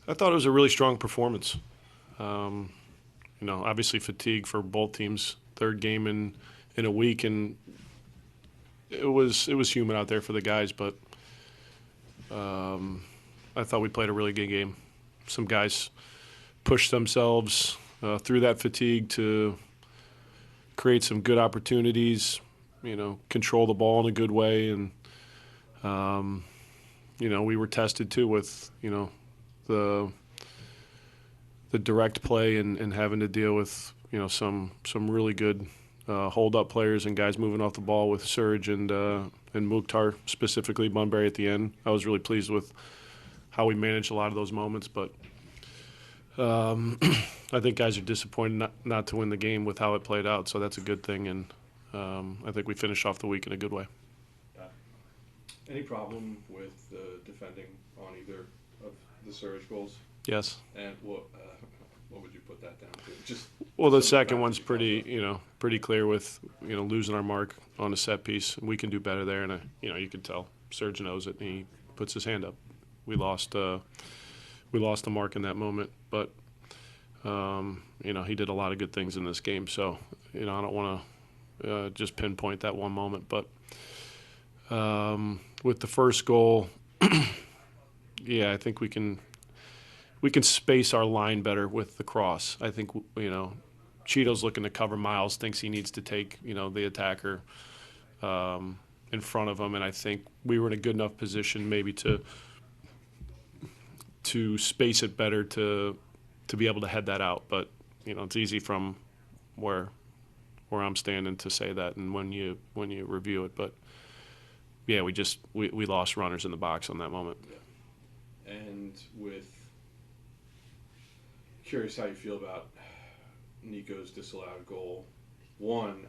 I thought it was a really strong performance. Obviously fatigue for both teams. Third game in a week, and it was humid out there for the guys. But I thought we played a really good game. Some guys pushed themselves through that fatigue to create some good opportunities. Control the ball in a good way, and we were tested too with the direct play and having to deal with some really good hold up players and guys moving off the ball with Serge and Mukhtar, specifically Bunbury at the end. I was really pleased with how we managed a lot of those moments, but I think guys are disappointed not to win the game with how it played out, so that's a good thing, and I think we finished off the week in a good way. Any problem with defending on either of the Surge goals? Yes. And what would you put that down to? The second one's pretty clear with losing our mark on a set piece. We can do better there, and you can tell Serge knows it, and he puts his hand up. We lost the mark in that moment, but he did a lot of good things in this game. So I don't want to just pinpoint that one moment, but with the first goal, yeah, I think we can space our line better with the cross. I think Cheeto's looking to cover Miles, thinks he needs to take the attacker in front of him, and I think we were in a good enough position maybe to space it better to be able to head that out. But it's easy from where I'm standing to say that, and when you review it, but yeah, we lost runners in the box on that moment. Yeah. And curious how you feel about Nico's disallowed goal. One,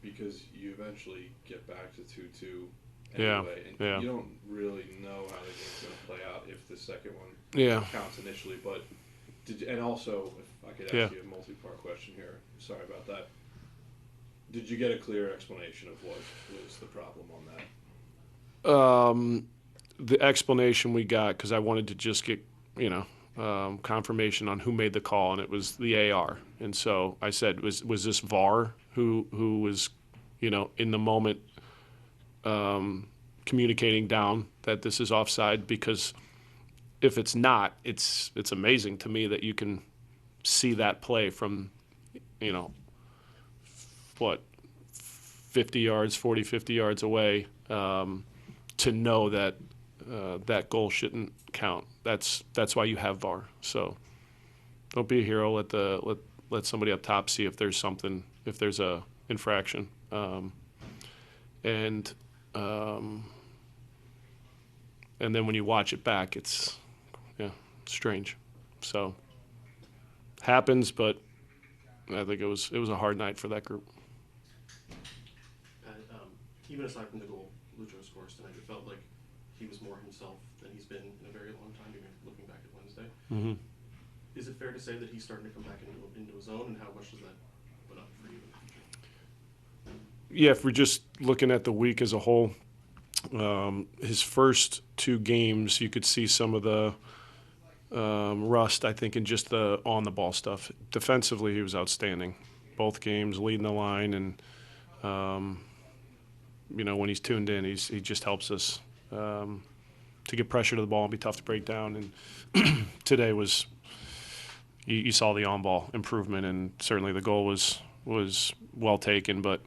because you eventually get back to 2-2 anyway, and you don't really know how the game's going to play out if the second one counts initially. But and also, if I could ask you a multi-part question here, sorry about that. Did you get a clear explanation of what was the problem on that? The explanation we got, because I wanted to just get confirmation on who made the call, and it was the AR. And so I said, was this VAR who was in the moment communicating down that this is offside? Because if it's not, it's amazing to me that you can see that play from 50 yards away, to know that that goal shouldn't count. That's why you have VAR. So don't be a hero. Let somebody up top see if there's a infraction. And then when you watch it back, it's strange. So happens, but I think it was a hard night for that group. Even aside from the goal Lucho scores tonight, it felt like he was more himself than he's been in a very long time, even looking back at Wednesday. Mm-hmm. Is it fair to say that he's starting to come back into his own, and how much does that put up for you in the future? Yeah, if we're just looking at the week as a whole, his first two games, you could see some of the rust, I think, in just the on-the-ball stuff. Defensively, he was outstanding. Both games, leading the line, and when he's tuned in, he just helps us to get pressure to the ball and be tough to break down. And today was, you saw the on-ball improvement, and certainly the goal was well taken. But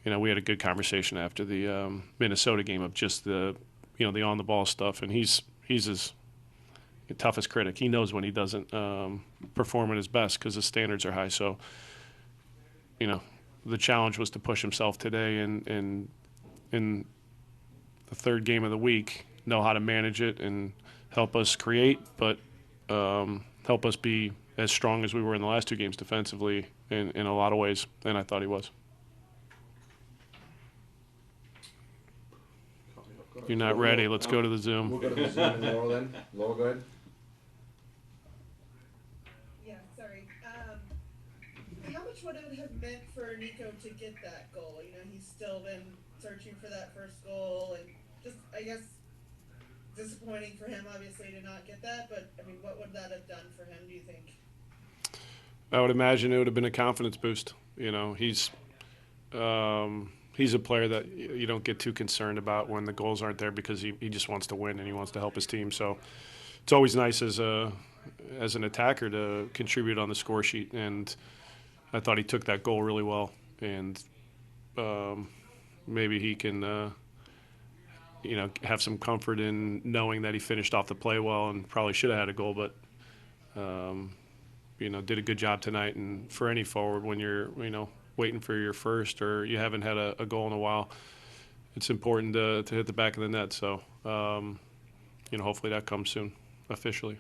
we had a good conversation after the Minnesota game of just the the on-the-ball stuff, and he's his toughest critic. He knows when he doesn't perform at his best because the standards are high. So the challenge was to push himself today, and in the third game of the week, know how to manage it and help us create, but help us be as strong as we were in the last two games defensively in a lot of ways, and I thought he was. You're not ready. Let's go to the Zoom. We'll go to the Zoom and Laurel then. Laurel, go ahead. Yeah, sorry. How much would it have meant for Nico to get that goal? He's still been searching for that first goal, and just, I guess, disappointing for him, obviously, to not get that. But, what would that have done for him, do you think? I would imagine it would have been a confidence boost. You know, he's a player that you don't get too concerned about when the goals aren't there because he just wants to win and he wants to help his team. So it's always nice as an attacker to contribute on the score sheet, and I thought he took that goal really well, and maybe he can have some comfort in knowing that he finished off the play well and probably should have had a goal, but did a good job tonight. And for any forward, when you're waiting for your first or you haven't had a goal in a while, it's important to hit the back of the net. So hopefully that comes soon officially.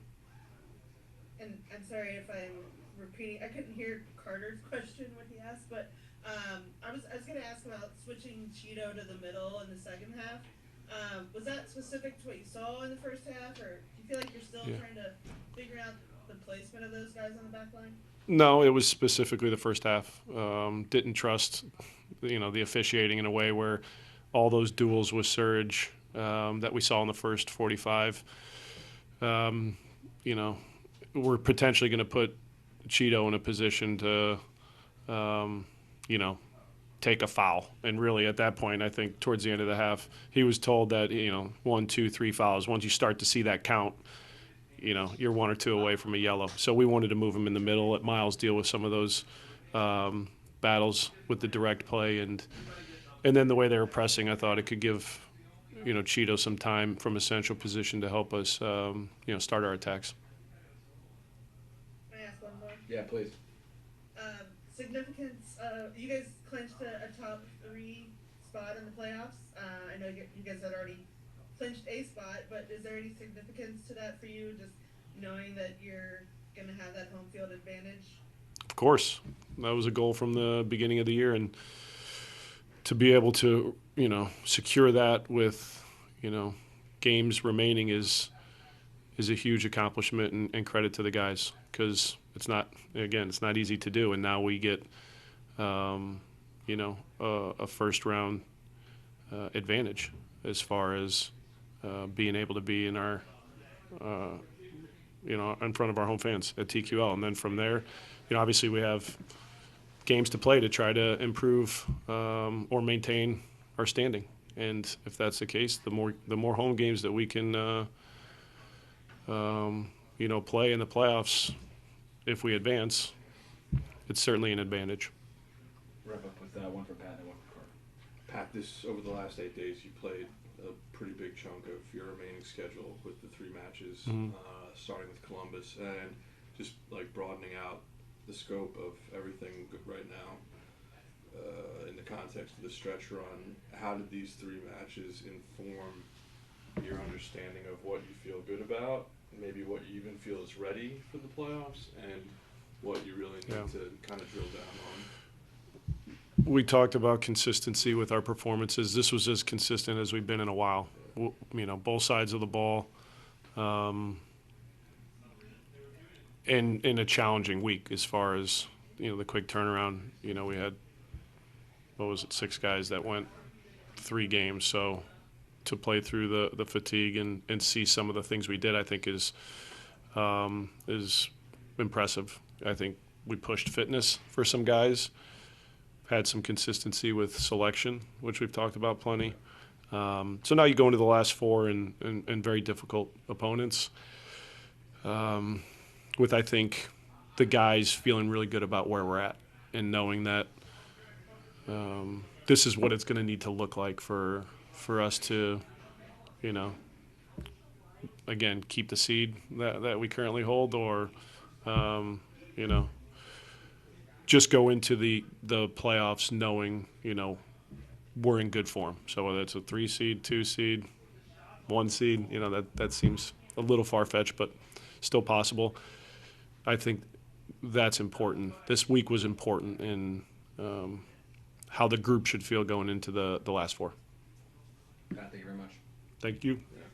And I'm sorry if I'm repeating. I couldn't hear Carter's question when he asked, but I was going to ask about switching Cheeto to the middle in the second half. Was that specific to what you saw in the first half, or do you feel like you're still trying to figure out the placement of those guys on the back line? No, it was specifically the first half. Didn't trust, the officiating in a way where all those duels with Surge that we saw in the first 45. We're potentially going to put Cheeto in a position to, take a foul. And really at that point, I think towards the end of the half, he was told that, 1, 2, 3 fouls. Once you start to see that count, you're 1 or 2 away from a yellow. So we wanted to move him in the middle, let Miles deal with some of those battles with the direct play. And then the way they were pressing, I thought it could give, Cheeto some time from a central position to help us, start our attacks. Can I ask one more? Yeah, please. Significance, you guys clinched a top 3 spot in the playoffs. I know you guys had already clinched a spot, but is there any significance to that for you, just knowing that you're going to have that home field advantage? Of course. That was a goal from the beginning of the year, and to be able to, secure that with, games remaining is a huge accomplishment and credit to the guys, because it's not easy to do, and now we get, a first-round advantage as far as being able to be in our, in front of our home fans at TQL. And then from there, obviously we have games to play to try to improve or maintain our standing. And if that's the case, the more home games that we can, play in the playoffs, if we advance, it's certainly an advantage. Wrap up with one for Pat and one for Carter. Pat, over the last 8 days, you played a pretty big chunk of your remaining schedule with the 3 matches, starting with Columbus, and just like broadening out the scope of everything right now in the context of the stretch run. How did these 3 matches inform your understanding of what you feel good about, maybe what you even feel is ready for the playoffs, and what you really need to kind of drill down on? We talked about consistency with our performances. This was as consistent as we've been in a while. Both sides of the ball, in a challenging week as far as, the quick turnaround. We had, 6 guys that went 3 games. So to play through the fatigue and see some of the things we did, I think is impressive. I think we pushed fitness for some guys, had some consistency with selection, which we've talked about plenty. So now you go into the last 4 and very difficult opponents with, I think, the guys feeling really good about where we're at and knowing that this is what it's going to need to look like for us to, again, keep the seed that we currently hold, or, just go into the playoffs knowing, we're in good form. So whether it's a 3 seed, 2 seed, 1 seed, that seems a little far-fetched, but still possible. I think that's important. This week was important in how the group should feel going into the last 4. Pat, thank you very much. Thank you. Yeah.